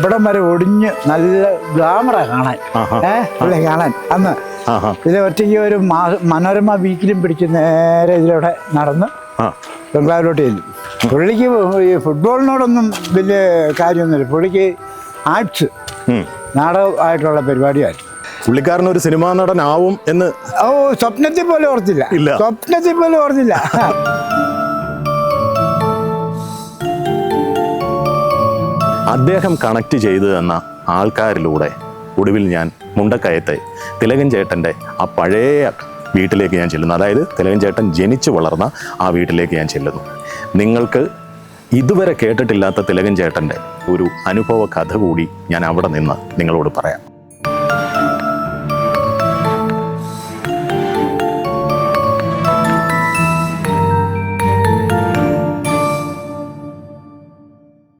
ഇവിടം വരെ ഒടിഞ്ഞ് നല്ല ഗ്ലാമറാ കാണാൻ. പുള്ളി കാണാൻ അന്ന് ഇത് ഒറ്റയ്ക്ക് ഒരു മനോരമ വീക്കിലും പിടിച്ച് നേരെ ഇതിലൂടെ നടന്ന് ബംഗ്ലാവിലോട്ട് ചെല്ലും. പുള്ളിക്ക് ഈ ഫുട്ബോളിനോടൊന്നും വലിയ കാര്യമൊന്നുമില്ല. പുള്ളിക്ക് ആർട്സ് നാടകമായിട്ടുള്ള പരിപാടിയായിരുന്നു. പുള്ളിക്കാരൻ ഒരു സിനിമാ നടനാവും എന്ന് സ്വപ്നത്തിൽ പോലും ഓർത്തില്ല. സ്വപ്നത്തിൽ പോലും ഓർത്തില്ല. അദ്ദേഹം കണക്ട് ചെയ്തു തന്ന ആൾക്കാരിലൂടെ ഒടുവിൽ ഞാൻ മുണ്ടക്കയത്തെ തിലകൻ ചേട്ടൻ്റെ ആ പഴയ വീട്ടിലേക്ക് ഞാൻ ചെല്ലുന്നു. അതായത് തിലകൻ ചേട്ടൻ ജനിച്ചു വളർന്ന ആ വീട്ടിലേക്ക് ഞാൻ ചെല്ലുന്നു. നിങ്ങൾക്ക് ഇതുവരെ കേട്ടിട്ടില്ലാത്ത തിലകൻ ചേട്ടൻ്റെ ഒരു അനുഭവ കഥ കൂടി ഞാൻ അവിടെ നിന്ന് നിങ്ങളോട് പറയാം.